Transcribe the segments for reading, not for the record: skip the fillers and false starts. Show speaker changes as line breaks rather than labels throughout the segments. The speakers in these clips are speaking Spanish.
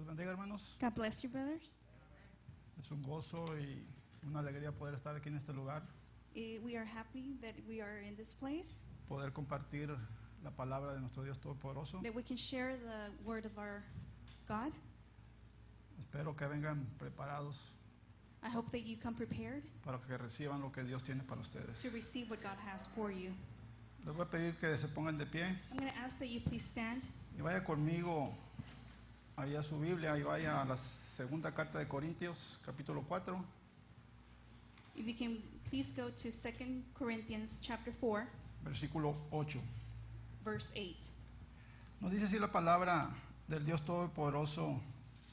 los bendiga, hermanos.
God bless you, brothers.
Es un gozo y una alegría poder estar aquí en este lugar,
We are happy that we are in this place,
poder compartir la palabra de nuestro Dios Todopoderoso.
that we can share the word of our God.
Espero que vengan preparados
I hope that you come prepared
para que reciban lo que Dios tiene para ustedes.
to receive what God has for you.
Les voy a pedir que se pongan de pie
I'm going to ask that you please stand
y vaya conmigo allá a su Biblia y vaya a la segunda carta de Corintios, capítulo 4.
If you can please go to 2 Corinthians chapter 4,
Versículo 8.
verse 8.
Nos dice así la palabra del Dios Todopoderoso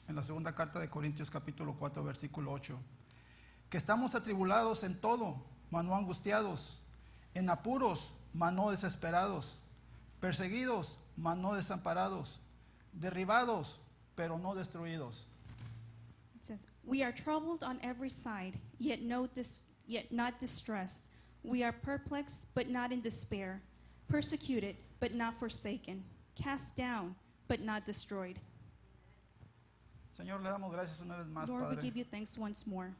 en la segunda carta de Corintios capítulo 4 versículo 8. Que estamos atribulados en todo, mas no angustiados, en apuros, mas no desesperados, perseguidos, mas no desamparados, derribados, pero no destruidos.
It says, "We are troubled on every side, yet not distressed. We are perplexed, but not in despair. Persecuted, but not forsaken. Cast down, but not destroyed."
Señor, le damos gracias una vez más,
Lord, we
Padre.
give you thanks once more.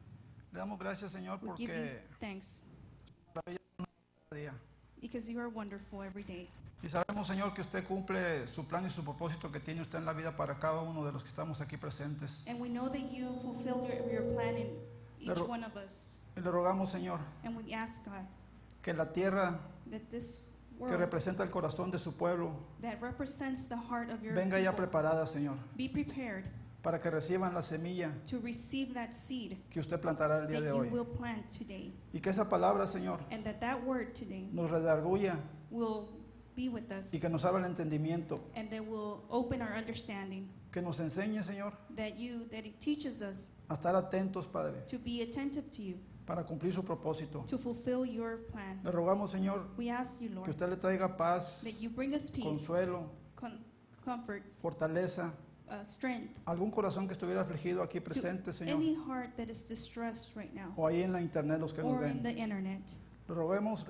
Le damos gracias, Señor,
We give you
porque
thanks
cada día.
because you are wonderful every day.
Y sabemos, Señor, que usted cumple su plan y su propósito que tiene usted en la vida para cada uno de los que estamos aquí presentes.
And we know that you fulfill your plan in each
Pero-
one of us.
Y le rogamos, Señor,
And we ask God
que la tierra
that this
que
world
representa el corazón de su pueblo
that represents the heart of your
venga ya
people
preparada, Señor,
be prepared
para que reciban la semilla
to receive that seed
que usted plantará el día
that
de
you
hoy.
will plant today.
Y que esa palabra, Señor,
And that word today
nos redarguya
will be with us
y que nos abra el entendimiento,
and that will open our understanding,
que nos enseñe, Señor,
that it teaches us
a estar atentos, Padre,
to be attentive to you,
para cumplir su propósito.
to fulfill your plan.
Le rogamos, Señor,
We ask you,
que
Lord,
usted le traiga paz,
that you bring us peace,
consuelo,
comfort,
fortaleza,
strength
algún corazón que estuviera afligido aquí
to
presente, Señor,
any heart that is distressed right now
o ahí en la internet los que nos
or in
ven.
the internet.
Le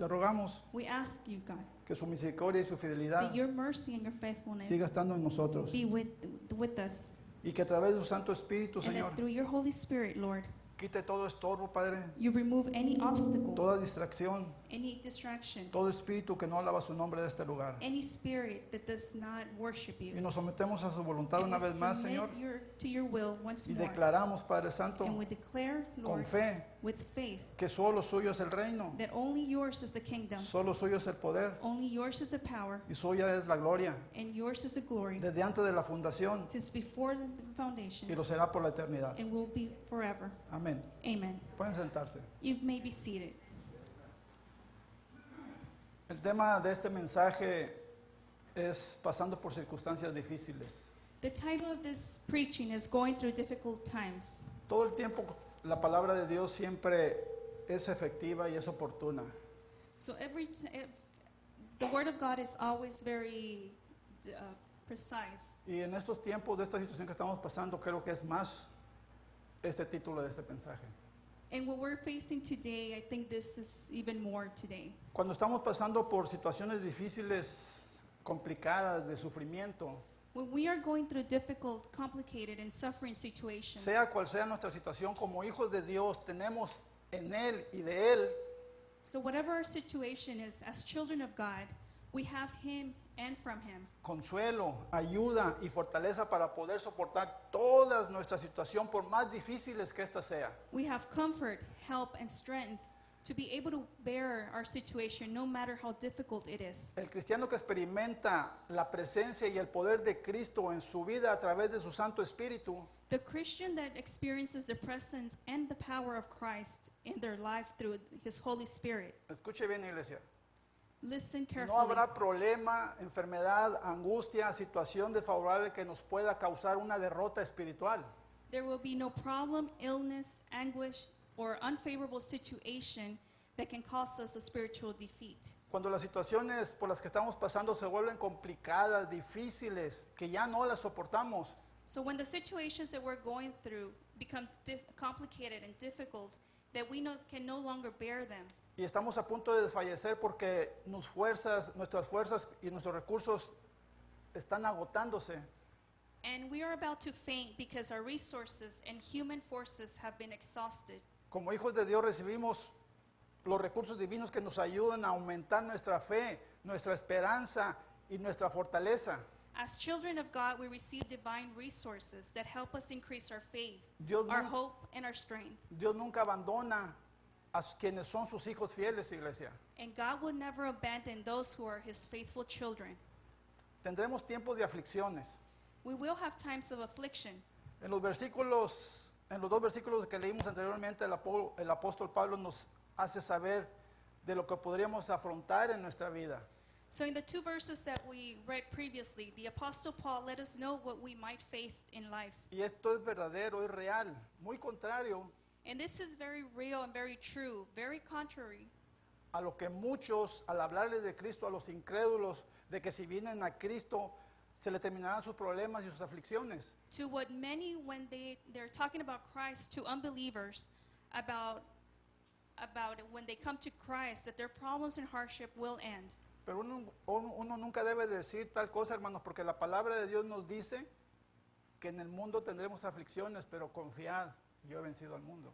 rogamos
We ask you, God,
que su misericordia y su fidelidad
that your mercy and your faithfulness
siga estando en nosotros
be with us,
y que a través de su Santo Espíritu,
and
Señor,
that through your Holy Spirit, Lord,
quite todo estorbo, Padre,
you remove any obstacle,
toda distracción,
any distraction,
todo espíritu que no alaba su nombre de este lugar.
any spirit that does not worship
Y
you.
nos sometemos a su voluntad
And
una
we
vez más, Señor,
submit to your will once
y
more.
declaramos, Padre Santo,
And we declare,
con
Lord,
fe,
with faith,
que solo suyo es el reino,
that only yours is the kingdom,
solo suyo es el poder
only yours is the power,
y suya es la gloria,
and yours is the glory,
desde antes de la fundación
since before the
y
foundation,
lo será por la eternidad.
and will be forever.
Amén.
Amen.
Pueden sentarse.
You may be seated.
El tema de este mensaje es pasando por circunstancias difíciles.
The title of this preaching is Going Through Difficult Times.
Todo el tiempo la palabra de Dios siempre es efectiva y es oportuna.
So the word of God is always very precise.
Y en estos tiempos de esta situación que estamos pasando, creo que es más este título de este mensaje.
And what we're facing today, I think this is even more today.
Cuando estamos pasando por situaciones difíciles, complicadas, de sufrimiento,
When we are going through difficult, complicated, and suffering situations,
sea cual sea nuestra situación, como hijos de Dios, tenemos en Él y de Él
so whatever our situation is, as children of God, we have Him and from Him
consuelo, ayuda y fortaleza para poder soportar toda nuestra situación, por más difíciles que ésta sea.
we have comfort, help, and strength to be able to bear our situation no matter how difficult it is.
El cristiano que experimenta la presencia y el poder de Cristo en su vida a través de su Santo Espíritu,
The Christian that experiences the presence and the power of Christ in their life through His Holy Spirit.
escuche bien, iglesia,
Listen
no
carefully.
habrá problema, enfermedad, angustia, situación desfavorable que nos pueda causar una derrota espiritual.
There will be no problem, illness, anguish, or unfavorable situation that can cause us a spiritual defeat.
Cuando las situaciones por las que estamos pasando se vuelven complicadas, difíciles, que ya no las soportamos,
So when the situations that we're going through become complicated and difficult, that we can no longer bear them,
y estamos a punto de desfallecer porque nuestras fuerzas y nuestros recursos están agotándose,
And we are about to faint because our resources and human forces have been exhausted.
Como hijos de Dios recibimos los recursos divinos que nos ayudan a aumentar nuestra fe, nuestra esperanza y nuestra fortaleza.
As children of God, we receive divine resources that help us increase our faith,
Dios
our
nun-
hope, and our strength.
Dios nunca abandona a quienes son sus hijos fieles, iglesia.
And God will never abandon those who are His faithful children.
Tendremos tiempos de aflicciones.
We will have times of affliction.
En los dos versículos que leímos anteriormente, el apóstol Pablo nos hace saber de lo que podríamos afrontar en nuestra vida.
So in the two verses that we read previously, the Apostle Paul let us know what we might face in life.
Y esto es verdadero, es real, muy contrario
And this is very real and very true, very contrary
a lo que muchos, al hablarles de Cristo a los incrédulos, de que si vienen a Cristo se le terminarán sus problemas y sus aflicciones.
to what many, when they're talking about Christ to unbelievers, about when they come to Christ, that their problems and hardship will end.
Pero uno nunca debe decir tal cosa, hermanos, porque la palabra de Dios nos dice que en el mundo tendremos aflicciones, pero confiad, yo he vencido al mundo.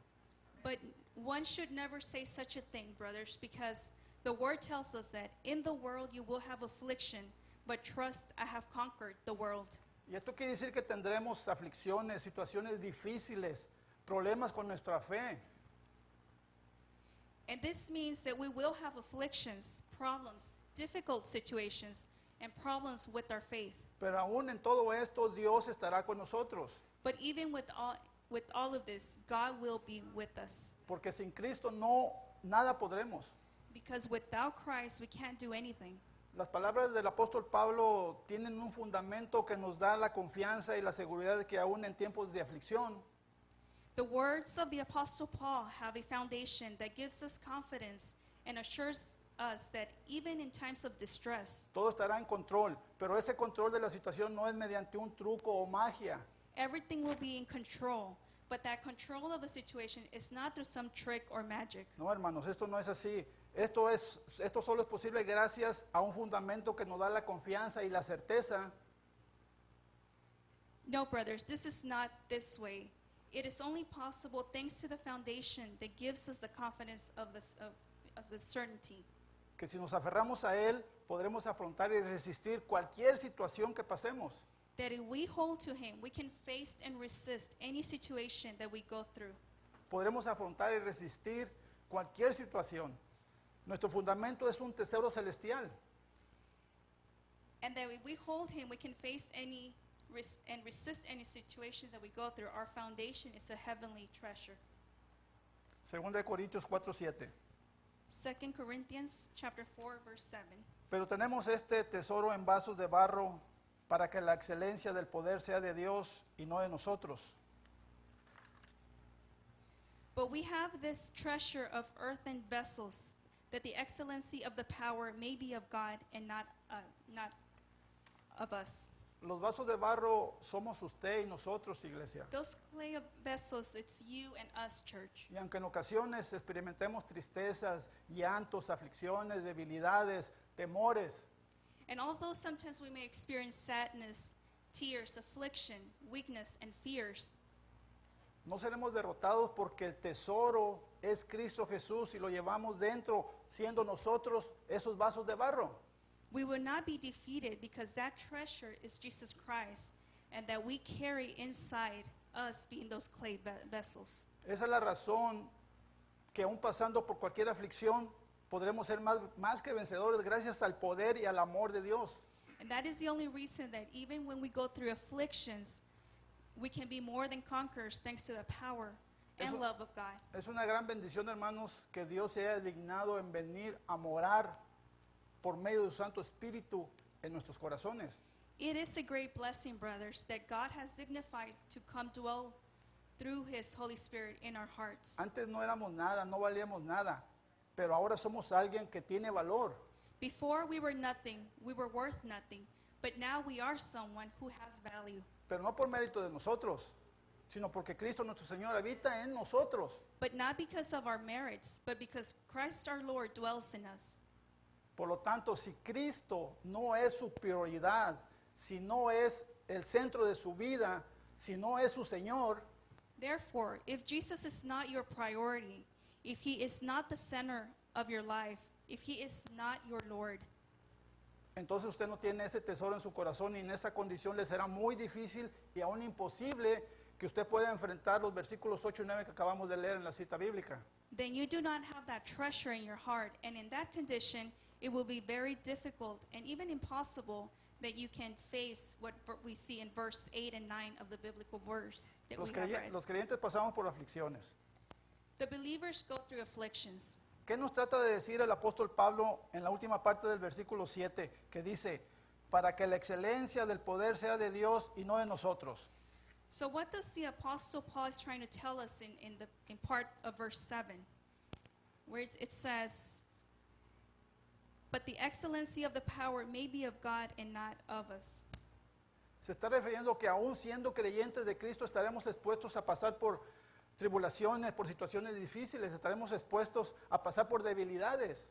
But one should never say such a thing, brothers, because the word tells us that in the world you will have affliction, but trust, I have conquered the world.
Y esto quiere decir que tendremos aflicciones, situaciones difíciles, problemas con nuestra fe.
And this means that we will have afflictions, problems, difficult situations, and problems with our faith.
Pero aún en todo esto, Dios estará con nosotros.
But even with all of this, God will be with us.
Porque sin Cristo nada podremos.
Because without Christ, we can't do anything.
Las palabras del apóstol Pablo tienen un fundamento que nos da la confianza y la seguridad de que aún en tiempos de aflicción,
The words of the Apostle Paul have a foundation that gives us confidence and assures us that even in times of distress,
todo estará en control. Pero ese control de la situación no es mediante un truco o magia.
everything will be in control. But that control of the situation is not through some trick or magic.
No, hermanos, esto no es así. Esto solo es posible gracias a un fundamento que nos da la confianza y la certeza
No, brothers, this is not this way. It is only possible thanks to the foundation that gives us the confidence of the certainty.
que si nos aferramos a Él, podremos afrontar y resistir cualquier situación que pasemos.
That if we hold to Him, we can face and resist any situation that we go through.
Podremos afrontar y resistir cualquier situación. Nuestro fundamento es un tesoro celestial.
And that if we hold Him, we can face and resist any situations that we go through. Our foundation is a heavenly treasure.
2 de Corintios 4:7.
2 Corinthians chapter 4, verse 7.
Pero tenemos este tesoro en vasos de barro para que la excelencia del poder sea de Dios y no de nosotros.
But we have this treasure of earthen vessels, that the excellency of the power may be of God and not of us.
Los vasos de barro somos usted y nosotros, iglesia.
Those clay vessels, it's you and us, church.
Y aunque en ocasiones experimentemos tristezas, llantos, aflicciones, debilidades, temores,
And although sometimes we may experience sadness, tears, affliction, weakness, and fears,
no seremos derrotados porque el tesoro es Cristo Jesús y lo llevamos dentro, siendo nosotros esos vasos de barro.
we will not be defeated because that treasure is Jesus Christ and that we carry inside us being those clay vessels.
Esa es la razón que aún pasando por cualquier aflicción, podremos ser más que vencedores gracias al poder y al amor de Dios.
And that is the only reason that even when we go through afflictions, we can be more than conquerors thanks to the power and
Eso-
love of God.
Es una gran bendición, hermanos, que Dios se haya dignado en venir a morar por medio de su Santo Espíritu en nuestros corazones.
It is a great blessing, brothers, that God has dignified to come dwell through His Holy Spirit in our hearts.
Antes no éramos nada, no valíamos nada, pero ahora somos alguien que tiene valor.
Before we were nothing, we were worth nothing, but now we are someone who has value.
Pero no por mérito de nosotros, sino porque Cristo nuestro Señor habita en nosotros.
But not because of our merits, but because Christ our Lord dwells in us.
Por lo tanto, si Cristo no es su prioridad, si no es el centro de su vida, si no es su Señor,
Therefore, if Jesus is not your priority, if he is not the center of your life, if he is not your Lord,
entonces usted no tiene ese tesoro en su corazón y en esa condición le será muy difícil y aún imposible que usted pueda enfrentar los versículos 8 y 9 que acabamos de leer en la cita bíblica.
then you do not have that treasure in your heart. And in that condition, it will be very difficult and even impossible that you can face what we see in verse 8 and 9 of the biblical verse that we have read.
Los creyentes pasamos por aflicciones.
The believers go through afflictions.
¿Qué nos trata de decir el apóstol Pablo en la última parte del versículo 7 que dice, para que la excelencia del poder sea de Dios y no de nosotros?
So what does the Apostle Paul is trying to tell us in part of verse 7, where it says, but the excellency of the power may be of God and not of us.
Se está refiriendo que aún siendo creyentes de Cristo estaremos expuestos a pasar por tribulaciones, por situaciones difíciles, estaremos expuestos a pasar por debilidades.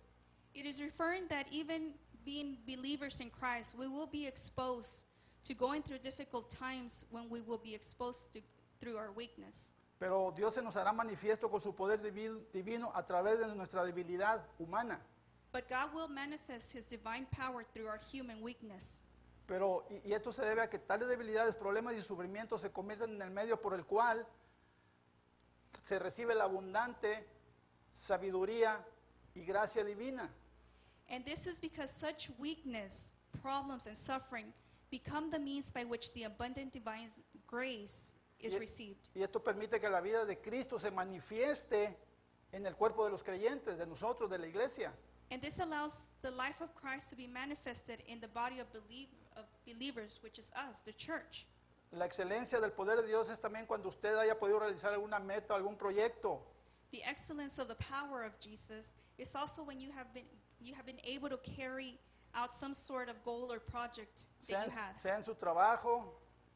It is referring that even being believers in Christ, we will be exposed to going through difficult times when we will be exposed to through our weakness.
Pero Dios se nos hará manifiesto con su poder divino a través de nuestra debilidad humana.
But God will manifest his divine power through our human weakness.
Pero, y esto se debe a que tales debilidades, problemas y sufrimientos se convierten en el medio por el cual se recibe la abundante sabiduría y gracia divina.
And this is because such weakness, problems, and suffering become the means by which the abundant divine grace is received.
Y esto permite que la vida de Cristo se manifieste en el cuerpo de los creyentes, de nosotros, de la iglesia.
And this allows the life of Christ to be manifested in the body of believers, which is us, the church.
La excelencia del poder de Dios es también cuando usted haya podido realizar alguna meta, algún proyecto.
The excellence of the power of Jesus is also when you have been able to carry out some sort of goal or project that you had.
Sea en su trabajo,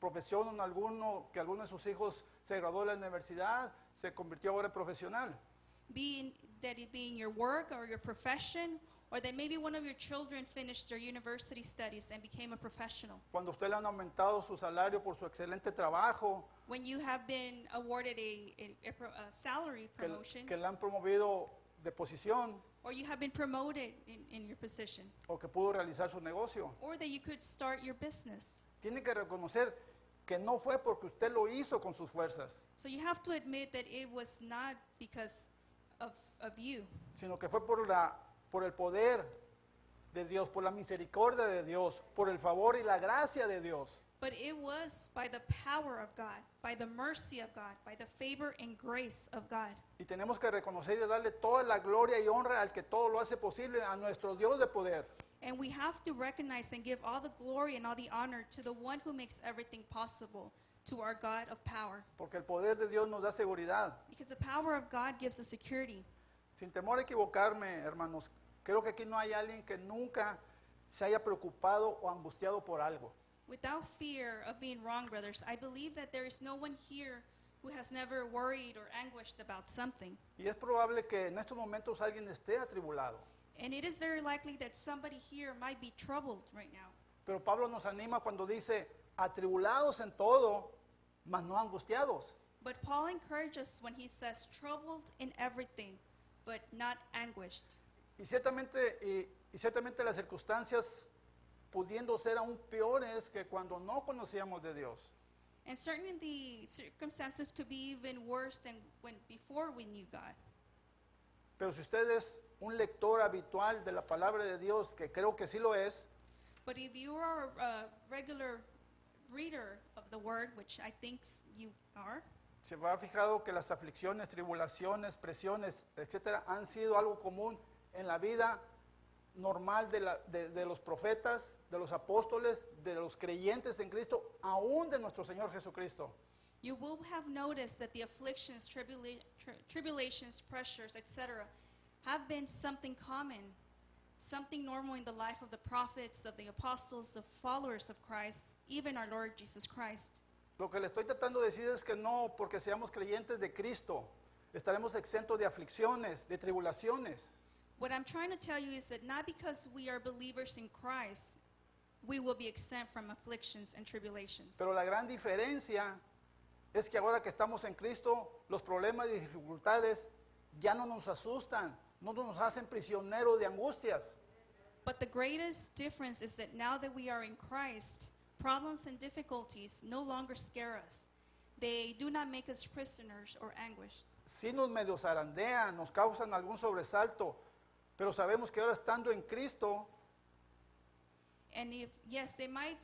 profesión en alguno, que alguno de sus hijos se graduó de la universidad, se convirtió ahora en profesional.
That it be in your work or your profession, or that maybe one of your children finished their university studies and became a professional.
Cuando usted le han aumentado su salario por su excelente trabajo,
When you have been awarded a salary promotion,
que le han promovido de posición
or you have been promoted in your position,
o que pudo realizar su negocio.
or that you could start your business.
Tiene que reconocer que no fue porque usted lo hizo con sus fuerzas,
So you have to admit that it was not because of you,
sino que fue por el poder de Dios, por la misericordia de Dios, por el favor y la gracia de Dios.
but it was by the power of God, by the mercy of God, by the favor and grace of God.
Y tenemos que reconocer y darle toda la gloria y honra al que todo lo hace posible, a nuestro Dios de poder.
And we have to recognize and give all the glory and all the honor to the one who makes everything possible, to our God of power.
Porque el poder de Dios nos da seguridad.
Because the power of God gives us security.
Sin temor a equivocarme, hermanos, creo que aquí no hay alguien que nunca se haya preocupado o angustiado por algo.
Without fear of being wrong, brothers, I believe that there is no one here who has never worried or anguished about something.
Y es probable que en estos momentos alguien esté atribulado.
And it is very likely that somebody here might be troubled right now.
Pero Pablo nos anima cuando dice, atribulados en todo, mas no angustiados.
But Paul encourages us when he says, troubled in everything, but not anguished.
Y ciertamente las circunstancias pudiendo ser aún peores que cuando no conocíamos de Dios.
And certainly the circumstances could be even worse than when before we knew God.
Pero si usted es un lector habitual de la palabra de Dios, que creo que sí lo es,
But if you are a regular reader of the word, which I think you are,
se ha fijado que las aflicciones, tribulaciones, presiones, etcétera, han sido algo común en la vida normal de los profetas, de los apóstoles, de los creyentes en Cristo, aún de nuestro Señor Jesucristo.
you will have noticed that the afflictions, tribulations, pressures, etc., have been something common, something normal in the life of the prophets, of the apostles, the followers of Christ, even our Lord Jesus Christ.
Lo que le estoy tratando de decir es que no porque seamos creyentes de Cristo, estaremos exentos de aflicciones, de tribulaciones.
What I'm trying to tell you is that not because we are believers in Christ, we will be exempt from afflictions and tribulations.
Pero la gran diferencia es que ahora que estamos en Cristo, los problemas y dificultades ya no nos asustan, no nos hacen prisioneros de angustias.
But the greatest difference is that now that we are in Christ, problems and difficulties no longer scare us. They do not make us prisoners or anguished.
Sí nos medio zarandean, nos causan algún sobresalto, pero sabemos que ahora estando en Cristo,
And if, yes, they might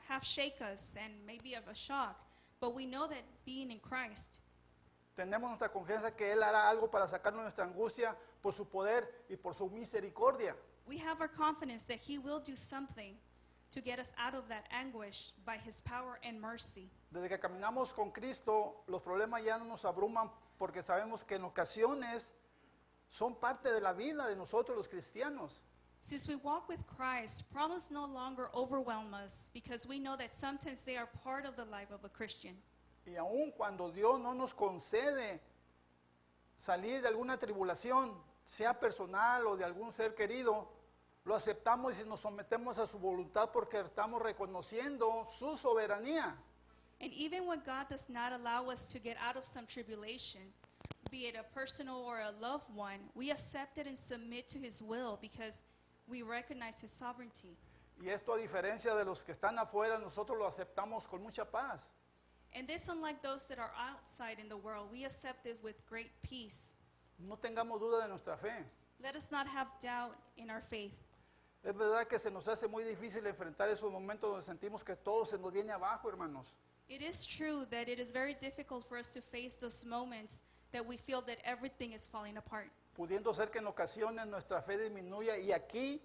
have shake us and maybe of a shock, but we know that being in Christ,
tenemos nuestra confianza que Él hará algo para sacarnos nuestra angustia por su poder y por su misericordia.
we have our confidence that He will do something to get us out of that anguish by His power and mercy.
Desde que caminamos con Cristo, los problemas ya no nos abruman porque sabemos que en ocasiones son parte de la vida de nosotros los cristianos.
Since we walk with Christ, problems no longer overwhelm us because we know that sometimes they are part of the life of a Christian.
Y aun cuando Dios no nos concede salir de alguna tribulación, sea personal o de algún ser querido, lo aceptamos y nos sometemos a su voluntad porque estamos reconociendo su soberanía.
And even when God does not allow us to get out of some tribulation, be it a personal or a loved one, we accept it and submit to His will because we recognize His sovereignty.
Y esto, a diferencia de los que están afuera, nosotros lo aceptamos con mucha paz.
And this, unlike those that are outside in the world, we accept it with great peace.
No tengamos duda de nuestra fe.
Let us not have doubt in our faith.
Es verdad que se nos hace muy difícil enfrentar esos momentos donde sentimos que todo se nos viene abajo, hermanos.
It is true that it is very difficult for us to face those moments that we feel that everything is falling apart.
Pudiendo ser que en ocasiones nuestra fe disminuya, y aquí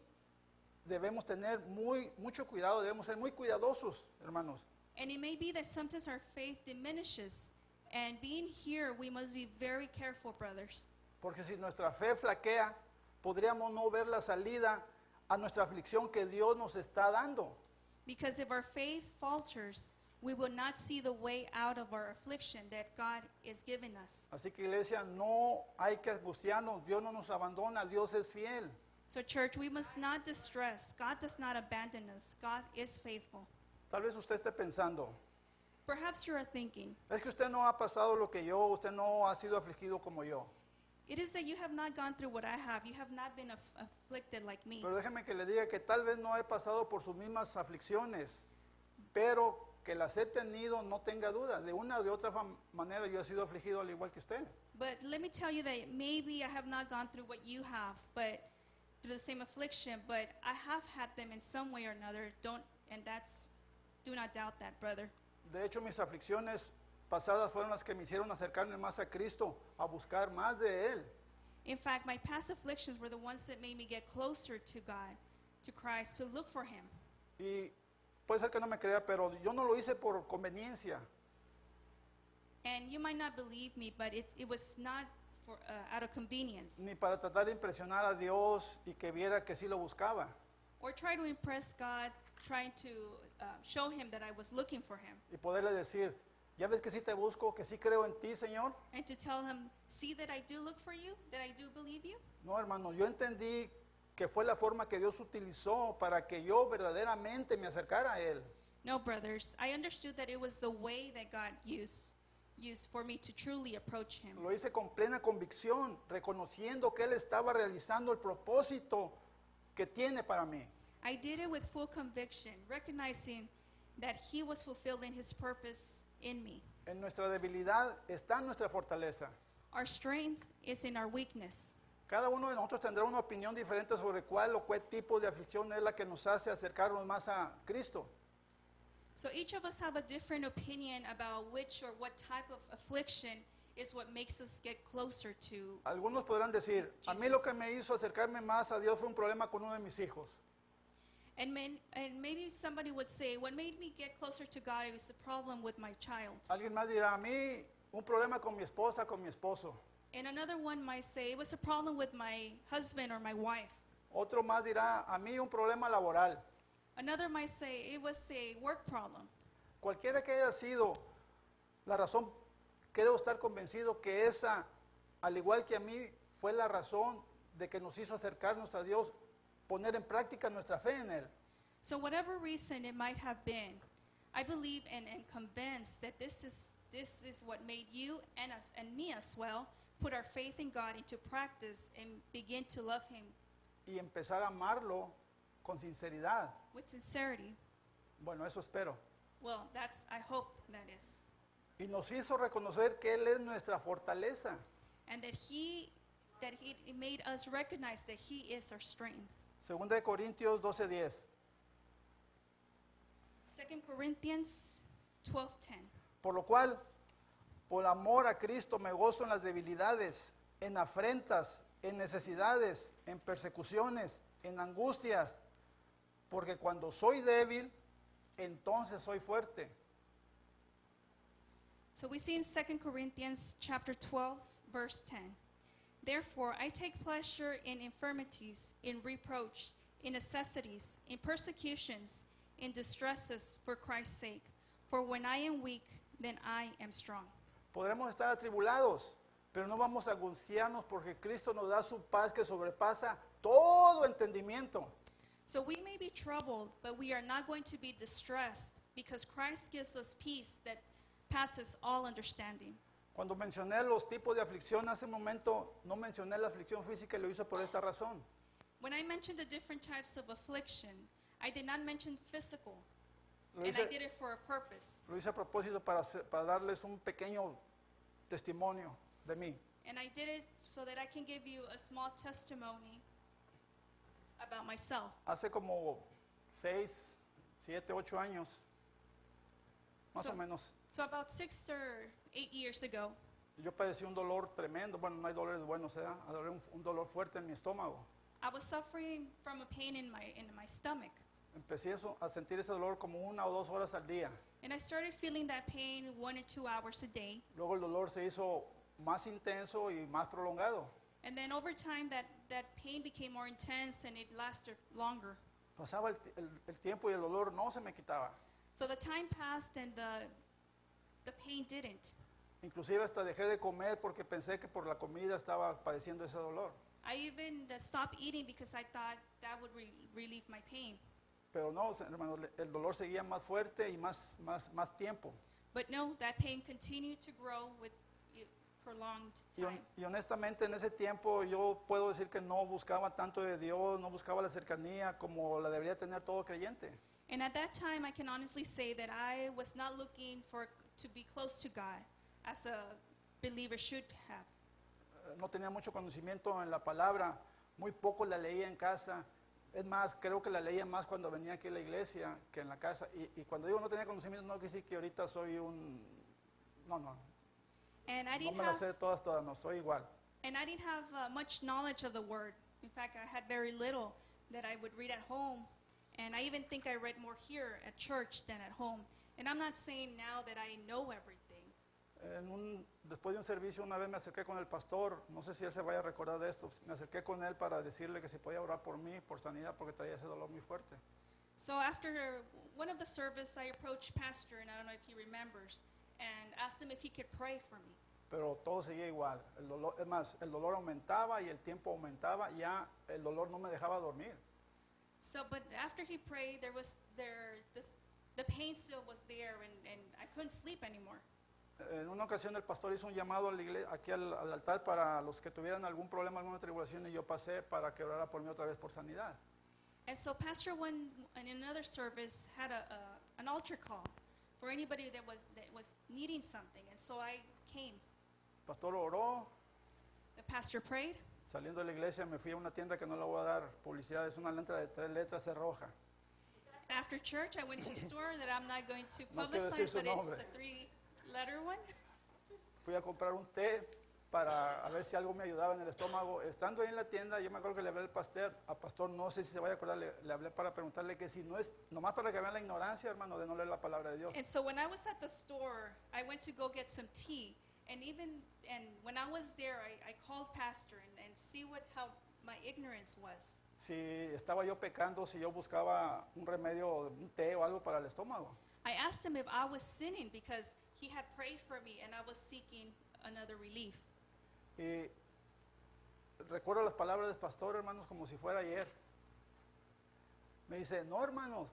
debemos tener mucho cuidado, debemos ser muy cuidadosos, hermanos.
And it may be that sometimes our faith diminishes. And being here, we must be very careful, brothers.
Porque si nuestra fe flaquea, podríamos no ver la salida a nuestra aflicción que Dios nos está dando.
Because if our faith falters, we will not see the way out of our affliction that God is giving us.
Así que, iglesia, no hay que angustiarnos. Dios no nos abandona, Dios es fiel.
So, church, we must not distress. God does not abandon us. God is faithful.
Tal vez usted esté pensando,
Perhaps you are thinking,
es que usted no ha pasado lo que yo, usted no ha sido afligido como yo.
it is that you have not gone through what I have. You have not been afflicted like me.
Pero déjeme que le diga que tal vez no he pasado por sus mismas aflicciones, pero que las he tenido, no tenga duda. De una o de otra manera yo he sido afligido al igual que usted.
But let me tell you that maybe I have not gone through what you have, but through the same affliction, but I have had them in some way or another. Do not doubt that, brother.
De hecho, mis aflicciones pasadas fueron las que me hicieron acercarme más a Cristo, a buscar más de Él.
In fact, my past afflictions were the ones that made me get closer to God, to Christ, to look for Him.
Y puede ser que no me crea, pero yo no lo hice por conveniencia.
And you might not believe me, but it was not for, out of convenience
Ni para tratar de impresionar a Dios y que viera que sí lo buscaba.
or try to impress God, trying to show Him that I was looking for Him.
Y poderle decir, ya ves que sí te busco, que sí creo en ti, Señor.
And to tell Him, see that I do look for you, that I do believe you.
No, hermano, yo entendí que fue la forma que Dios utilizó para que yo verdaderamente me acercara a Él.
No, brothers, I understood that it was the way that God used for me to truly approach Him.
Lo hice con plena convicción, reconociendo que Él estaba realizando el propósito que tiene para mí.
I did it with full conviction, recognizing that He was fulfilling His purpose in me.
En nuestra debilidad está nuestra fortaleza.
Our strength is in our weakness.
Cada uno de nosotros tendrá una opinión diferente sobre cuál o qué tipo de aflicción es la que nos hace acercarnos más a Cristo.
So each of us have a different opinion about which or what type of affliction is what makes us get closer to.
Algunos podrán decir, a mí lo que me hizo acercarme más a Dios fue un problema con uno de mis hijos.
And maybe somebody would say, what made me get closer to God is a problem with my child.
Alguien más dirá, a mí un problema con mi esposa, con mi esposo.
And another one might say, it was a problem with my husband or my wife.
Otro más dirá, a mí un problema laboral.
Another might say, it was a work problem.
Cualquiera que haya sido la razón, quiero estar convencido que esa, al igual que a mí, fue la razón de que nos hizo acercarnos a Dios, poner en práctica nuestra fe en Él.
So whatever reason it might have been, I believe and am convinced that this is what made you and us and me as well put our faith in God into practice and begin to love Him
y empezar a amarlo con sinceridad.
with sincerity.
Bueno, eso espero.
Well, I hope that is.
Y nos hizo reconocer que Él es nuestra fortaleza.
And that He made us recognize that He is our strength.
Segunda de Corintios 12:10.
2 Corinthians 12:10.
Por lo cual, por amor a Cristo me gozo en las debilidades, en afrentas, en necesidades, en persecuciones, en angustias, porque cuando soy débil, entonces soy fuerte.
So we see in 2 Corinthians chapter 12, verse 10. Therefore, I take pleasure in infirmities, in reproach, in necessities, in persecutions, in distresses for Christ's sake. For when I am weak, then I am strong.
Podremos estar atribulados, pero no vamos a angustiarnos porque Cristo nos da su paz que sobrepasa todo entendimiento.
So we may be troubled, but we are not going to be distressed because Christ gives us peace that passes all understanding.
Cuando mencioné los tipos de aflicción hace un momento, no mencioné la aflicción física y lo hice por esta razón.
When I mentioned the different types of affliction, I did not mention physical,
Lo
and I
hice,
did it for a purpose.
lo hice a propósito para darles un pequeño testimonio de mí.
And I did it so that I can give you a small testimony about myself.
Hace como 6, 7, 8 años, más
So-
o menos,
So about 6 or 8 years ago,
yo padecí un dolor tremendo. Bueno, no hay dolores buenos, ¿eh? Un dolor fuerte en mi estómago.
I was suffering from a pain in my stomach.
Empecé a sentir ese dolor como 1 o 2 horas al día.
And I started feeling that pain 1 or 2 hours a day.
Luego el dolor se hizo más intenso y más prolongado.
And then over time, that pain became more intense and it lasted longer.
Pasaba el tiempo y el dolor no se me quitaba.
So the time passed and the pain didn't.
Inclusive hasta dejé de comer porque pensé que por la comida estaba padeciendo ese dolor.
I even stopped eating because I thought that would relieve my pain.
Pero no, hermanos, el dolor seguía más fuerte y más tiempo.
But no, that pain continued to grow with prolonged time.
Y honestamente en ese tiempo yo puedo decir que no buscaba tanto de Dios, no buscaba la cercanía como la debería tener todo creyente.
And at that time, I can honestly say that I was not looking to be close to God as a believer should have.
No tenía mucho conocimiento en la palabra, muy poco la leía en casa. Es más, creo que la leía más cuando venía aquí a la iglesia que en la casa. Y cuando digo no tenía conocimiento, no quiere decir que ahorita soy un... No,
And I
no
didn't
me las
have
sé todas, no, soy igual.
And I didn't have much knowledge of the word. In fact, I had very little that I would read at home. And I even think I read more here at church than at home. And I'm not saying now that I know everything.
Después de un servicio una vez me acerqué con el pastor, no sé si él se vaya a recordar de esto, me acerqué con él para decirle que si podía orar por mí, por sanidad, porque traía ese dolor muy fuerte.
So after one of the service, I approached Pastor, and I don't know if he remembers, and asked him if he could pray for me.
Pero todo seguía igual, el dolor, es más, el dolor aumentaba y el tiempo aumentaba, ya el dolor no me dejaba dormir.
So, but after he prayed, the pain still was there, and I couldn't sleep anymore.
En una ocasión el pastor hizo un llamado a la iglesia, aquí al altar para los que tuvieran algún problema, alguna tribulación, y yo pasé para que orara por mí otra vez por sanidad.
And so Pastor in another service had an altar call for anybody that was needing something. And so I came.
El pastor oró,
The pastor prayed.
saliendo de la iglesia me fui a una tienda que no le voy a dar publicidad, es una letra de 3 letras, es roja.
After church, I went to a store that I'm not going to
No quiero decir
publicize,
su
but it's
nombre.
a 3-letter one.
Fui a comprar un té para a ver si algo me ayudaba en el estómago. Estando ahí en la tienda, yo me acuerdo que le hablé al pastor, no sé si se vaya a acordar, le hablé para preguntarle que si no es, nomás para que vean la ignorancia, hermano, de no leer la palabra de Dios.
And so when I was at the store, I went to go get some tea. And when I was there, I called Pastor and see how my ignorance was.
Si estaba yo pecando, si yo buscaba un remedio, un té o algo para el estómago.
I asked him if I was sinning because he had prayed for me and I was seeking another relief.
Y recuerdo las palabras del pastor, hermanos, como si fuera ayer. Me dice, no, hermanos,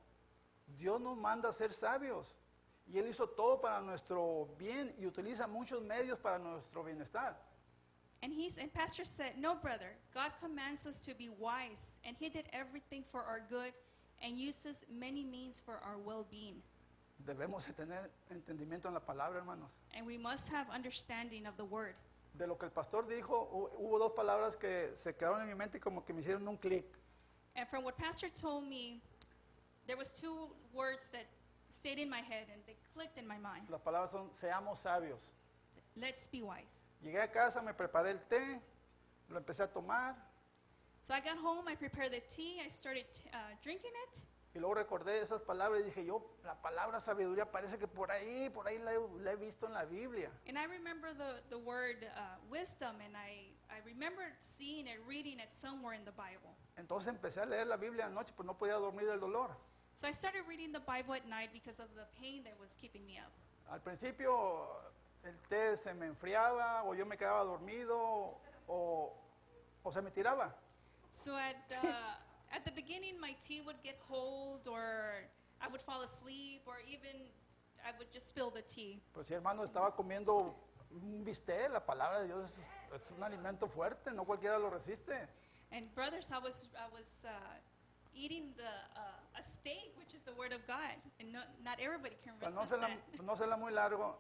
Dios nos manda a ser sabios. Y Él hizo todo para nuestro bien y utiliza muchos medios para nuestro bienestar.
And Pastor said, no, brother, God commands us to be wise, and he did everything for our good and uses many means for our well-being.
Debemos de tener entendimiento en la palabra, hermanos.
And we must have understanding of the word.
De lo que el pastor dijo, hubo dos palabras que se quedaron en mi mente y como que me hicieron un clic.
And from what Pastor told me, there was two words that stayed in my head and they clicked in my mind.
Las palabras son, seamos sabios.
Let's be wise.
Llegué a casa, me preparé el té, lo empecé a tomar
So I got home, I prepared the tea, I started drinking it.
y luego recordé esas palabras y dije yo, la palabra sabiduría parece que por ahí la he visto en la Biblia.
And I remember the word wisdom, and I remembered seeing it, reading it somewhere in the Bible.
Entonces empecé a leer la Biblia anoche, pues no podía dormir del dolor.
So I started reading the Bible at night because of the pain that was keeping me up.
Al principio el té se me enfriaba o yo me quedaba dormido o se me tiraba.
So at the beginning, my tea would get cold, or I would fall asleep, or even I would just spill the tea.
Pues sí, hermano, estaba comiendo un bistec, la palabra de Dios es un alimento fuerte, no cualquiera lo resiste.
And brothers, I was eating a steak, which is the word of God, and not everybody can
Para
resist that.
no hacerla muy largo,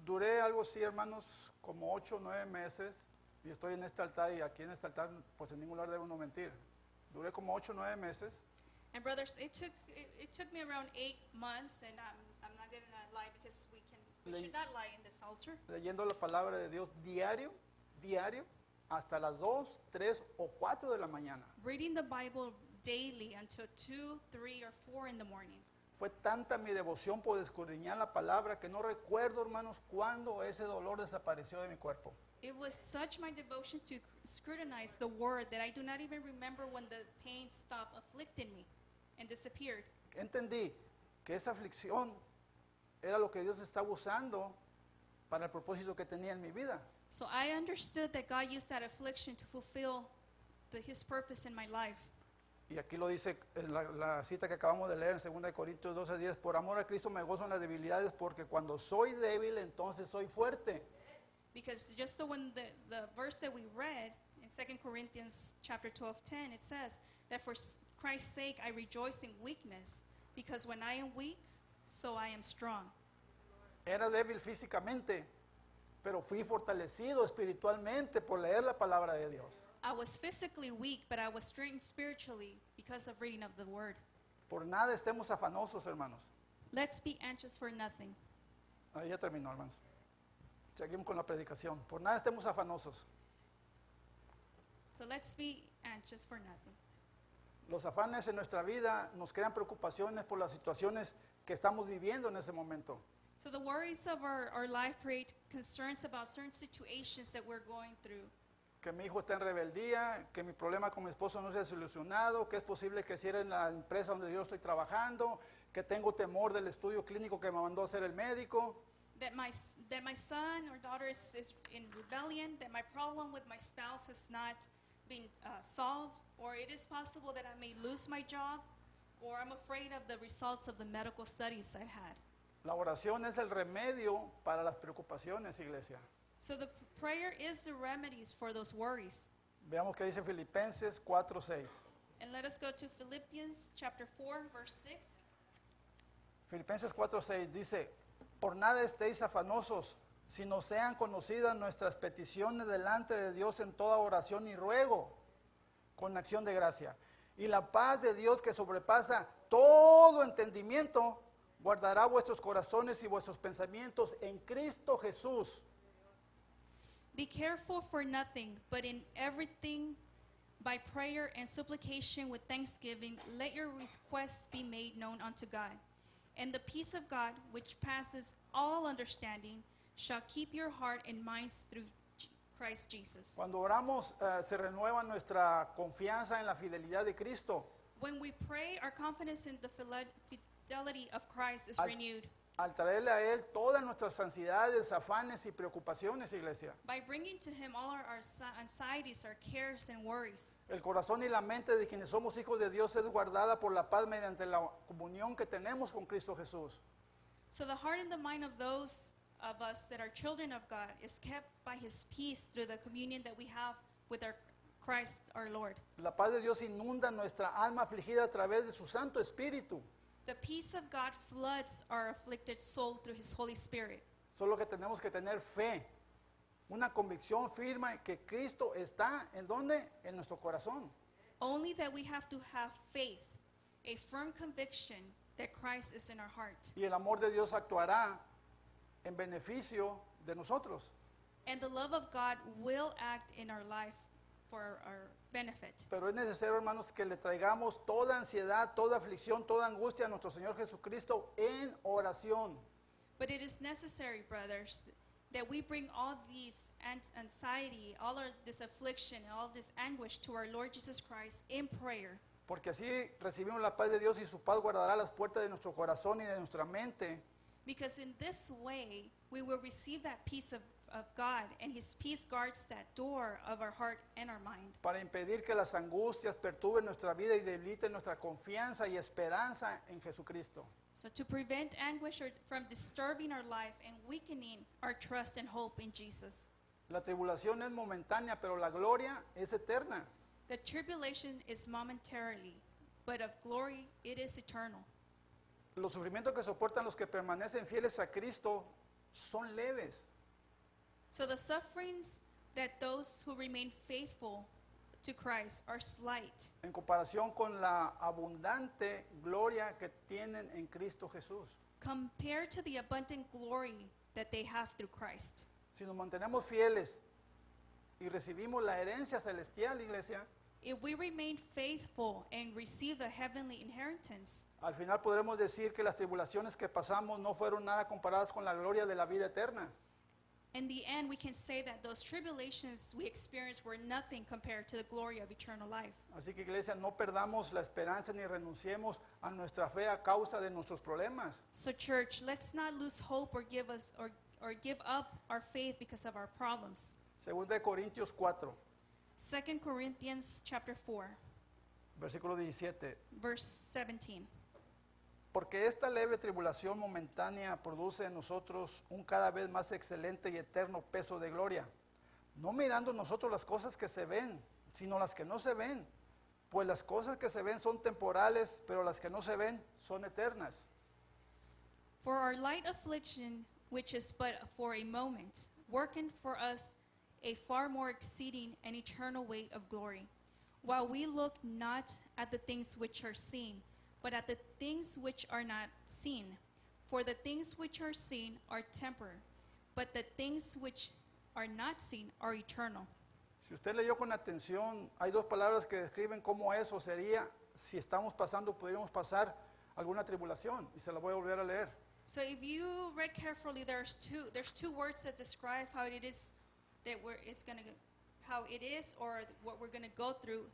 duré algo así, hermanos, como 8 o 9 meses, y estoy en este altar, y aquí en este altar, pues en ningún lugar debo uno mentir. Duré como 8 o 9 meses,
And brothers, it took me around 8 months, and I'm not gonna lie because we
Le-
should not lie in this altar.
leyendo la palabra de Dios diario, hasta las 2, 3 o 4 de la mañana.
Reading the Bible daily until 2, 3, or 4 in the morning.
Fue tanta mi devoción por escudriñar la palabra que no recuerdo, hermanos, cuándo ese dolor desapareció de mi cuerpo.
It was such my devotion to scrutinize the word that I do not even remember when the pain stopped afflicting me and disappeared.
Entendí que esa aflicción era lo que Dios estaba usando para el propósito que tenía en mi vida.
So I understood that God used that affliction to fulfill his purpose in my life.
Y aquí lo dice en la cita que acabamos de leer en 2 Corintios 12:10, por amor a Cristo me gozo en las debilidades porque cuando soy débil entonces soy fuerte.
Because just when the verse that we read in 2 Corinthians chapter 12:10, it says that for Christ's sake I rejoice in weakness, because when I am weak, so I am strong.
Era débil físicamente, pero fui fortalecido espiritualmente por leer la palabra de Dios.
I was physically weak, but I was strengthened spiritually because of reading of the word.
Por nada estemos afanosos, hermanos.
Let's be anxious for nothing.
Ahí ya terminó, hermanos. Seguimos con la predicación. Por nada estemos afanosos.
So let's be anxious for nothing.
Los afanes en nuestra vida nos crean preocupaciones por las situaciones que estamos viviendo en ese momento.
So the worries of our life create concerns about certain situations that we're going through.
Que mi hijo está en rebeldía, que mi problema con mi esposo no se ha solucionado, que es posible que cierren la empresa donde yo estoy trabajando, que tengo temor del estudio clínico que me mandó a hacer el médico.
That my son or daughter is in rebellion, that my problem with my spouse has not been solved, or it is possible that I may lose my job, or I'm afraid of the results of the medical studies I had.
La oración es el remedio para las preocupaciones, iglesia.
So the prayer is the remedies for those worries.
Veamos qué dice Filipenses 4:6.
And let us go to Philippians chapter 4, verse 6.
Filipenses 4:6 dice, por nada estéis afanosos, sino sean conocidas nuestras peticiones delante de Dios en toda oración y ruego, con acción de gracia. Y la paz de Dios que sobrepasa todo entendimiento, guardará vuestros corazones y vuestros pensamientos en Cristo Jesús.
Be careful for nothing, but in everything by prayer and supplication with thanksgiving, let your requests be made known unto God. And the peace of God, which passes all understanding, shall keep your heart and minds through Christ Jesus.
Cuando oramos, se renueva nuestra confianza en la fidelidad de Cristo.
When we pray, our confidence in the fidelity of Christ is
Al-
renewed.
al traerle a Él todas nuestras ansiedades, afanes y preocupaciones, iglesia.
By bringing to Him all our anxieties, our cares, and worries.
El corazón y la mente de quienes somos hijos de Dios es guardada por la paz mediante la comunión que tenemos con Cristo Jesús.
So the heart and the mind of those of us that are children of God is kept by His peace through the communion that we have with our Christ our Lord.
La paz de Dios inunda nuestra alma afligida a través de su Santo Espíritu.
The peace of God floods our afflicted soul through His Holy Spirit.
Solo que tenemos que tener fe, una convicción firme que Cristo está en donde? En nuestro corazón.
Only that we have to have faith, a firm conviction that Christ is in our heart.
Y el amor de Dios actuará en beneficio de nosotros.
And the love of God will act in our life for our benefit.
Pero es necesario, hermanos, que le traigamos toda ansiedad, toda aflicción, toda angustia a nuestro Señor Jesucristo en oración.
But it is necessary, brothers, that we bring all these anxiety, all of this affliction, and all this anguish to our Lord Jesus Christ in prayer.
Porque así recibimos la paz de Dios y su paz guardará las puertas de nuestro corazón y de nuestra mente.
Because in this way, we will receive that peace of God, and His peace guards that door of our heart and our mind.
Para impedir que las angustias perturben nuestra vida y debiliten nuestra confianza y esperanza en Jesucristo.
So to prevent anguish from disturbing our life and weakening our trust and hope in Jesus.
La tribulación es momentánea, pero la gloria es eterna.
The tribulation is momentarily, but of glory it is eternal.
Los sufrimientos que soportan los que permanecen fieles a Cristo son leves.
So the sufferings that those who remain faithful to Christ are slight
En comparación con la abundante gloria que tienen en Cristo Jesús.
compared to the abundant glory that they have through Christ.
Si nos mantenemos fieles y recibimos la herencia celestial, iglesia,
If we remain faithful and receive the heavenly inheritance,
al final podremos decir que las tribulaciones que pasamos no fueron nada comparadas con la gloria de la vida eterna.
in the end we can say that those tribulations we experienced were nothing compared to the glory of eternal life.
Así que, iglesia, no perdamos la esperanza ni renunciemos a nuestra fe a causa de nuestros problemas.
So church, let's not lose hope or give up our faith because of our problems.
Segunda de Corintios 4,
2 Corinthians chapter 4,
versículo 17.
verse 17.
Porque esta leve tribulación momentánea produce en nosotros un cada vez más excelente y eterno peso de gloria, no mirando nosotros las cosas que se ven, sino las que no se ven, pues las cosas que se ven son temporales, pero las que no se ven son eternas.
For our light affliction, which is but for a moment, working for us a far more exceeding and eternal weight of glory, while we look not at the things which are seen, but at the things which are not seen. For the things which are seen are temporary, but the things which are not seen are eternal.
Si usted leyó con atención, hay dos palabras que describen cómo eso sería si estamos pasando, pudiéramos pasar alguna tribulación, y se la voy a volver a leer.
So if you read carefully, there's two words that describe how it is that how it is or what we're gonna go through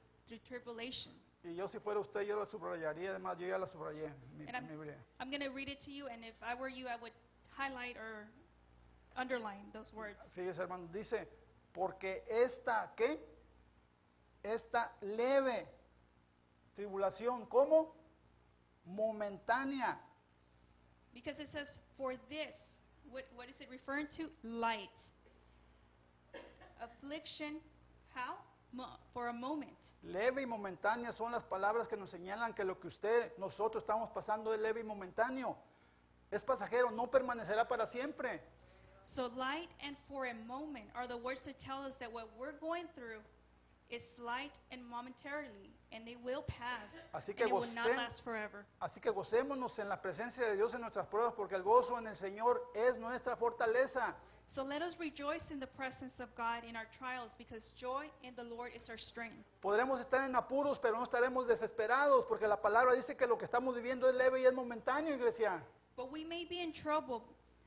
tribulation.
Y yo, si fuera usted, yo la subrayaría, además yo ya la subrayé, mi
And
Biblia.
I'm gonna read it to you, and if I were you, I would highlight or underline those words.
Fíjese, hermano, dice, porque ¿qué? Esta leve tribulación, ¿cómo? Momentánea.
Because it says, for this, what is it referring to? Light. Affliction, how? For a moment.
Leve y momentánea son las palabras que nos señalan que lo que nosotros estamos pasando es leve y momentáneo. Es pasajero, no permanecerá para siempre.
So light and for a moment are the words that tell us that what we're going through is slight and momentarily, and they will pass,
Así
and
que
it will not last forever.
Así que gocémonos en la presencia de Dios en nuestras pruebas, porque el gozo en el Señor es nuestra fortaleza.
So let us rejoice in the presence of God in our trials, because joy in the Lord is our strength.
Podremos estar en apuros, pero no estaremos desesperados, porque la palabra dice que lo que estamos viviendo es leve y es momentáneo, iglesia.
But we may be in trouble,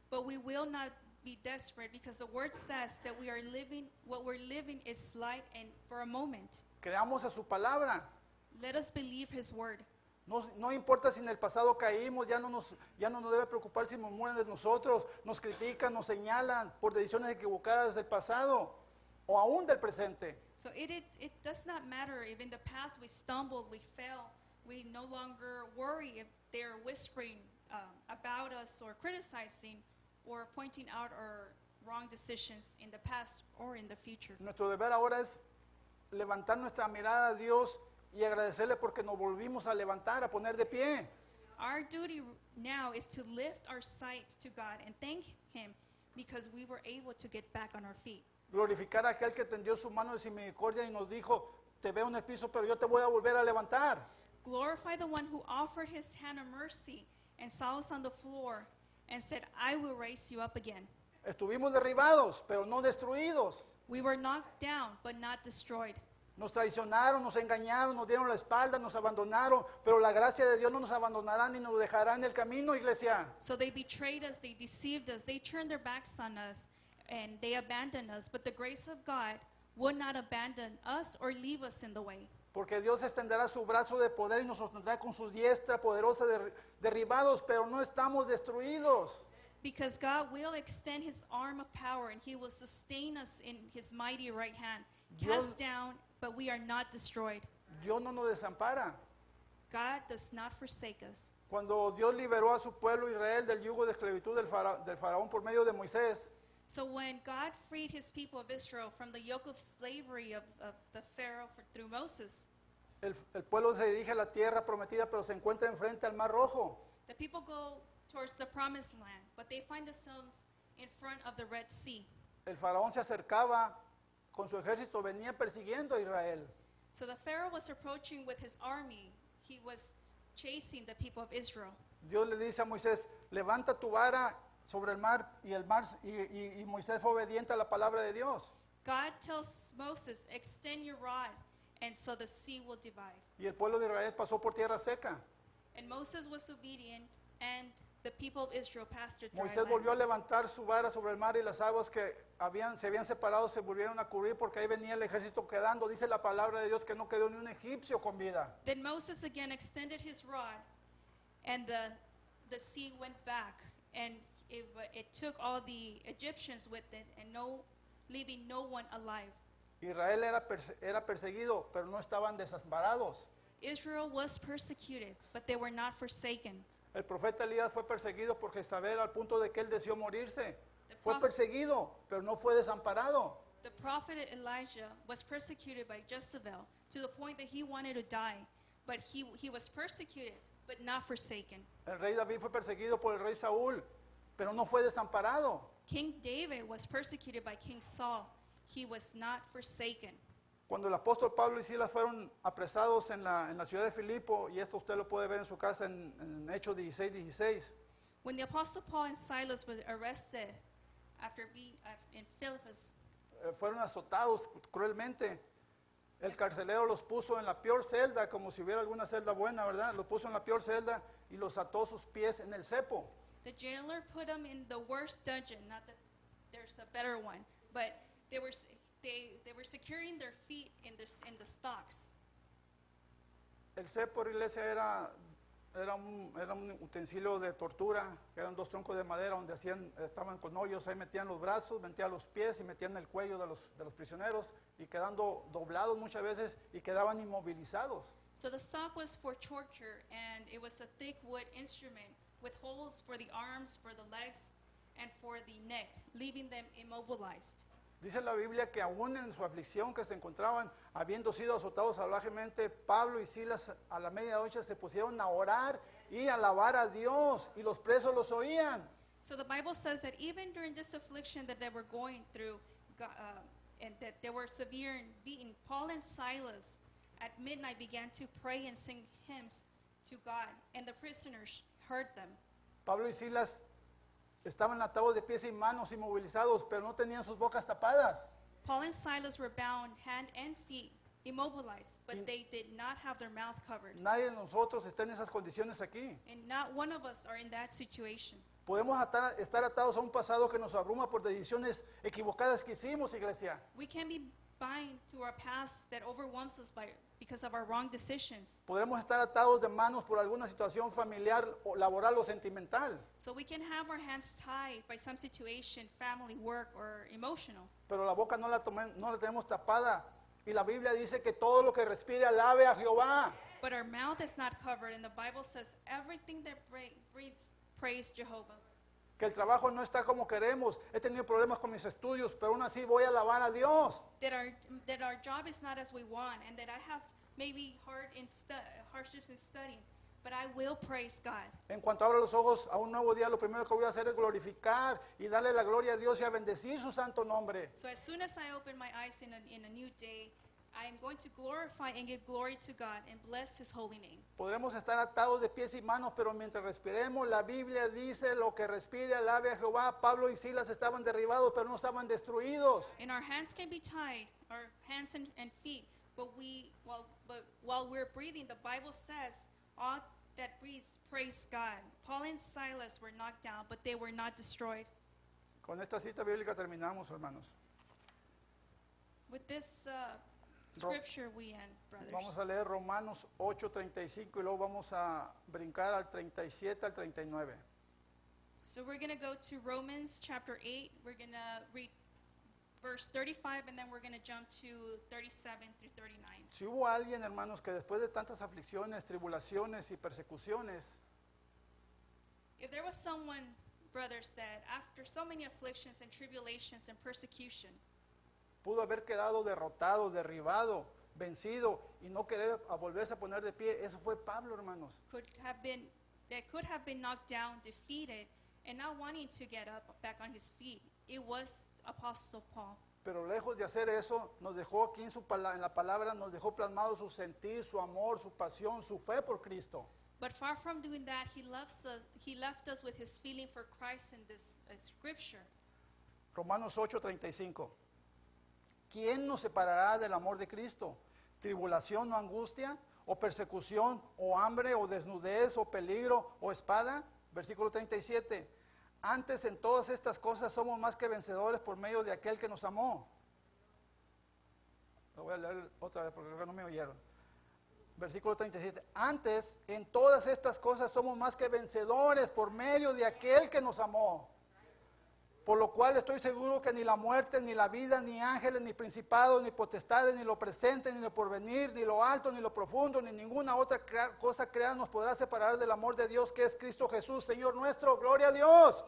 but we will not be desperate, because the word says that what we're living is slight and for a moment.
Creamos a su palabra.
Let us believe His word.
No importa si en el pasado caímos, ya no nos debe preocupar si murmuran de nosotros, nos critican, nos señalan por decisiones equivocadas del pasado o aún del presente.
So it does not matter if in the past we stumbled, we fell. We no longer worry if they're whispering about us or criticizing or pointing out our wrong decisions in the past or in the future.
Nuestro deber ahora es levantar nuestra mirada a Dios y agradecerle porque nos volvimos a levantar, a poner de pie.
Our duty now is to lift our sight to God and thank Him because we were able to get back on our feet.
Glorificar a aquel que tendió su mano de misericordia y nos dijo, te veo en el piso, pero yo te voy a volver a levantar.
Glorify the one who offered his hand of mercy and saw us on the floor and said, I will raise you up again.
Estuvimos derribados, pero no destruidos.
We were knocked down, but not destroyed.
Nos traicionaron, nos engañaron, nos dieron la espalda, nos abandonaron, pero la gracia de Dios no nos abandonará ni nos dejará en el camino, iglesia.
So they betrayed us, they deceived us, they turned their backs on us, and they abandoned us. But the grace of God would not abandon us or leave us in the way.
Porque Dios extenderá su brazo de poder y nos sostendrá con su diestra poderosa, derribados, pero no estamos destruidos.
Because God will extend his arm of power and he will sustain us in his mighty right hand. Cast down, but we are not destroyed.
Dios no nos desampara.
God does not forsake us.
Cuando Dios liberó a su pueblo Israel del yugo de esclavitud del faraón por medio de Moisés,
So when God freed his people of Israel from the yoke of slavery of the Pharaoh through Moses,
el pueblo se dirige a la tierra prometida, pero se encuentra enfrente al Mar Rojo.
the people go towards the promised land, but they find themselves in front of the Red Sea.
El faraón se acercaba con su ejército, venía persiguiendo a Israel.
So the Pharaoh was approaching with his army. He was chasing the people of Israel.
Dios le dice a Moisés, levanta tu vara sobre el mar y Moisés fue obediente a la palabra de Dios.
God tells Moses, extend your rod, and so the sea will divide.
Y el pueblo de Israel pasó por tierra seca.
And Moses was obedient, and the people of Israel passed through dry
Moisés
land.
volvió a levantar su vara sobre el mar y las aguas que se habían separado se volvieron a cubrir porque ahí venía el ejército quedando. Dice la palabra de Dios que no quedó ni un egipcio con vida.
Then Moses again extended his rod, and the sea went back, and it took all the Egyptians with it, and leaving no one alive.
Israel era perseguido, pero no estaban desamparados.
Israel was persecuted, but they were not forsaken.
El profeta Elías fue perseguido por Jezabel al punto de que él deseó morirse.
The
Fue
prophet-
perseguido, pero no fue desamparado.
The prophet Elijah was persecuted by Jezebel to the point that he wanted to die, but he was persecuted, but not forsaken.
El rey David fue perseguido por el rey Saúl, pero no fue desamparado.
King David was persecuted by King Saul. He was not forsaken.
Cuando el apóstol Pablo y Silas fueron apresados en la ciudad de Filipo, y esto usted lo puede ver en su casa en Hechos 16:16,
When the apostle Paul and Silas were arrested after being in Philippus,
fueron azotados cruelmente. El carcelero los puso en la peor celda, como si hubiera alguna celda buena, ¿verdad? Los puso en la peor celda y los ató sus pies en el cepo.
the jailer put them in the worst dungeon. Not that there's a better one, but they were securing their feet in the stocks.
El cepo, iglesia, era un utensilio de tortura, que eran dos troncos de madera donde estaban con hoyos, ahí metían los brazos, metían los pies y metían el cuello de los prisioneros y quedando doblados muchas veces y quedaban inmovilizados.
So the stock was for torture, and it was a thick wood instrument with holes for the arms, for the legs, and for the neck, leaving them immobilized.
Dice la Biblia que aún en su aflicción que se encontraban, habiendo sido azotados salvajemente, Pablo y Silas a la medianoche se pusieron a orar y a alabar a Dios, y los presos los oían.
So the Bible says that even during this affliction that they were going through, and that they were severe and beaten, Paul and Silas at midnight began to pray and sing hymns to God, and the prisoners heard them.
Pablo y Silas estaban atados de pies y manos, inmovilizados, pero no tenían sus bocas tapadas.
Paul and Silas were bound hand and feet, immobilized, but they did not have their mouth covered.
Nadie de nosotros está en esas condiciones aquí.
And not one of us are in that situation.
Podemos estar atados a un pasado que nos abruma por decisiones equivocadas que hicimos, iglesia.
We can be bind to our past that overwhelms us because of our wrong decisions.
Podremos estar atados de manos por alguna situación familiar, o laboral o sentimental,
So we can have our hands tied by some situation, family, work, or emotional.
pero la boca no la tenemos tapada. Y la Biblia dice que todo lo que respire alabe a Jehová.
But our mouth is not covered, and the Bible says everything that breathes praise Jehovah.
Que el trabajo no está como queremos. He tenido problemas con mis estudios, pero aún así voy a alabar a Dios.
That our job is not as we want, and that I have maybe hardships in studying, but I will praise God.
En cuanto abra los ojos a un nuevo día, lo primero que voy a hacer es glorificar y darle la gloria a Dios y a bendecir su santo nombre.
So as soon as I open my eyes in a new day, I am going to glorify and give glory to God and bless His holy name.
Podremos estar atados de pies y manos, pero mientras respiremos, la Biblia dice lo que respire alabe a Jehová. Pablo y Silas estaban derribados, pero no estaban destruidos.
And our hands can be tied, our hands and feet, but while we're breathing, the Bible says all that breathes praise God. Paul and Silas were knocked down, but they were not destroyed.
Con esta cita bíblica terminamos, hermanos.
With this scripture we end, brothers.
Vamos a leer Romanos 8:35 y luego vamos a brincar al 37 al 39.
So we're going to go to Romans chapter 8. We're going to read verse 35, and then we're going to jump to 37 through 39.
Si hubo alguien, hermanos, que después de tantas aflicciones, tribulaciones y persecuciones,
If there was someone, brothers, that after so many afflictions and tribulations and persecution,
pudo haber quedado derrotado, derribado, vencido y no querer volverse a poner de pie, eso fue Pablo, hermanos.
could have been knocked down, defeated, and not wanting to get up back on his feet, it was Apostle Paul.
Pero lejos de hacer eso, nos dejó aquí en la palabra, nos dejó plasmado su sentir, su amor, su pasión, su fe por Cristo.
But far from doing that, he left us with his feeling for Christ in this scripture.
Romanos 8:35. ¿Quién nos separará del amor de Cristo? ¿Tribulación o angustia? ¿O persecución? ¿O hambre? ¿O desnudez? ¿O peligro? ¿O espada? Versículo 37. Antes en todas estas cosas somos más que vencedores por medio de aquel que nos amó. Lo voy a leer otra vez porque creo que no me oyeron. Versículo 37. Antes en todas estas cosas somos más que vencedores por medio de aquel que nos amó. Por lo cual estoy seguro que ni la muerte, ni la vida, ni ángeles, ni principados, ni potestades, ni lo presente, ni lo porvenir, ni lo alto, ni lo profundo, ni ninguna otra cosa creada nos podrá separar del amor de Dios que es Cristo Jesús, Señor nuestro. ¡Gloria a Dios!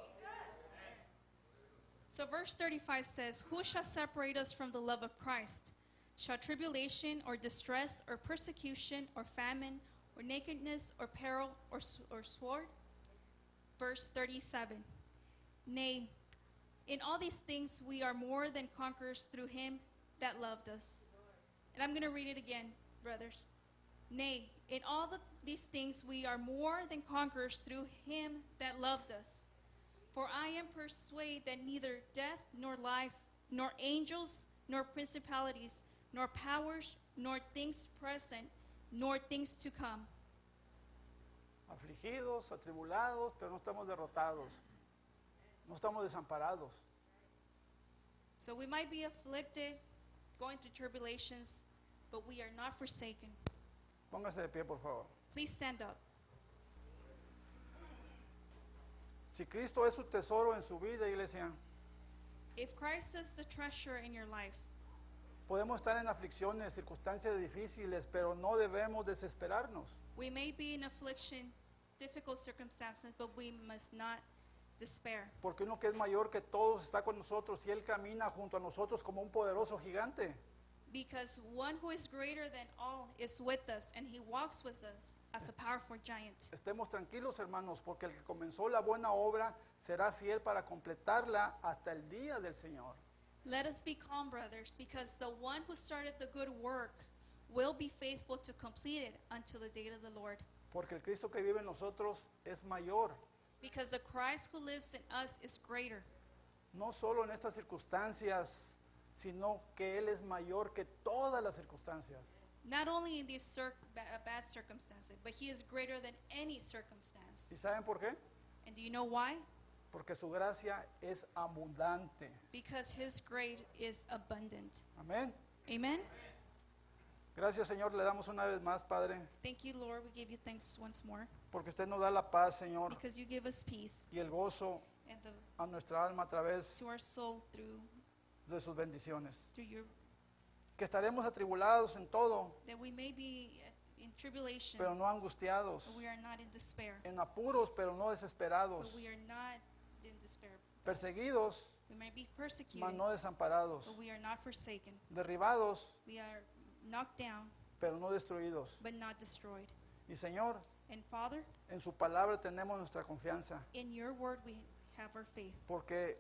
So verse 35 says, "Who shall separate us from the love of Christ? Shall tribulation or distress or persecution or famine or nakedness or peril or sword?" Verse 37. Nay, in all these things we are more than conquerors through him that loved us. And I'm going to read it again, brothers. Nay, in all these things we are more than conquerors through him that loved us. For I am persuaded that neither death nor life, nor angels, nor principalities, nor powers, nor things present, nor things to come.
Afligidos, atribulados, pero no estamos derrotados. No estamos desamparados.
So we might be afflicted, going through tribulations, but we are not forsaken.
Póngase de pie, por favor.
Please stand up.
Si Cristo es su tesoro en su vida, iglesia,
If Christ is the treasure in your life,
podemos estar en aflicciones, circunstancias difíciles, pero no debemos desesperarnos.
we may be in affliction, difficult circumstances, but we must not despair.
Porque uno que es mayor que todos está con nosotros y Él camina junto a nosotros como un poderoso gigante.
Because one who is greater than all is with us, and he walks with us as a powerful giant.
Estemos tranquilos, hermanos, porque el que comenzó la buena obra será fiel para completarla hasta el día del Señor.
Let us be calm, brothers, because the one who started the good work will be faithful to complete it until the day of the Lord.
Porque el Cristo que vive en nosotros es mayor,
Because the Christ who lives in us is greater.
no solo en estas circunstancias, sino que Él es mayor que todas las circunstancias.
Not only in these bad circumstances, but he is greater than any circumstance.
¿Y saben por qué?
And do you know why?
Porque su gracia es abundante.
Because his grace is abundant.
Amén.
Amen.
Gracias, Señor, le damos una vez más, Padre,
Thank you, Lord. We give you thanks once more
porque usted nos da la paz, Señor,
because you give us peace
y el gozo
and
a nuestra alma a través
to our soul through
de sus bendiciones.
your,
Que estaremos atribulados en todo,
that we may be in tribulation,
pero no angustiados,
but we are not in despair.
en apuros, pero no desesperados,
But we are not in despair.
perseguidos,
We may be
mas
persecuted,
no desamparados,
but we are not forsaken.
derribados,
We are knocked down,
pero no destruidos.
but not destroyed.
Y Señor,
And Father,
en su palabra tenemos nuestra confianza,
in your word we have our faith.
porque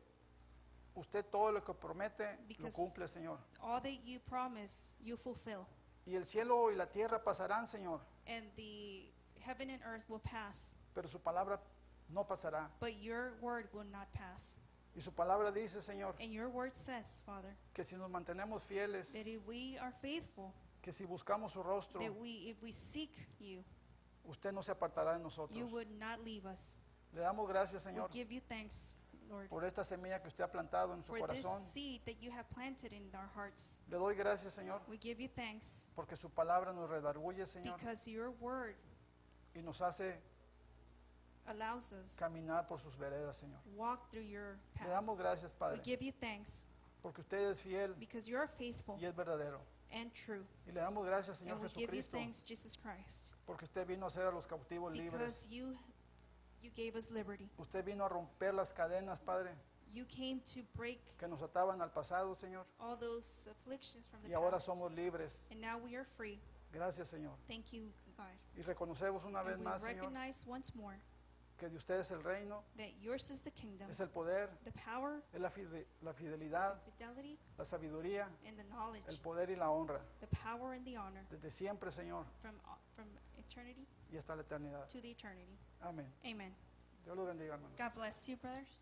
usted todo lo que promete lo
Because-
cumple, Señor.
All that you promise, you fulfill.
Y el cielo y la tierra pasarán, Señor,
And the heaven and earth will pass,
pero su palabra no pasará.
but your word will not pass.
Y su palabra dice, Señor,
And your word says, Father,
que si nos mantenemos fieles,
that if we are faithful,
que si buscamos su rostro,
that if we seek you,
usted no se apartará de
you
nosotros.
would not leave us.
Le damos gracias,
We
Señor,
give you thanks, Lord,
por esta semilla que usted ha plantado en nuestro
for this
corazón.
seed that you have planted in our hearts.
Le doy gracias, Señor,
We give you thanks
porque su palabra nos redarguye, Señor,
because your word
y nos hace
allows us
caminar por sus veredas, Señor.
to walk through your
Le
path.
damos gracias,
We
Padre,
give you thanks
porque usted es fiel
because you are faithful
y es verdadero.
and true.
Y le damos gracias, Señor
And we give you
Jesucristo,
thanks, Jesus Christ,
porque usted vino a hacer a los cautivos libres.
because you gave us liberty.
Usted vino a romper las cadenas, Padre,
You came to break
que nos ataban al pasado, Señor.
all those afflictions from the
Y ahora
past.
somos libres.
And now we are free.
Gracias, Señor.
Thank you, God.
Y reconocemos una vez
And we
más, Señor,
recognize once more
que de usted es el reino,
that yours is the kingdom,
es el poder,
the power,
es la
the
fidelidad,
fidelity,
la sabiduría,
and the knowledge,
el poder y la honra,
the power and the honor
desde siempre, Señor,
from eternity
y hasta la eternidad.
to the eternity.
Amén.
Amen.
Dios los bendiga, hermano.
God bless you, brothers.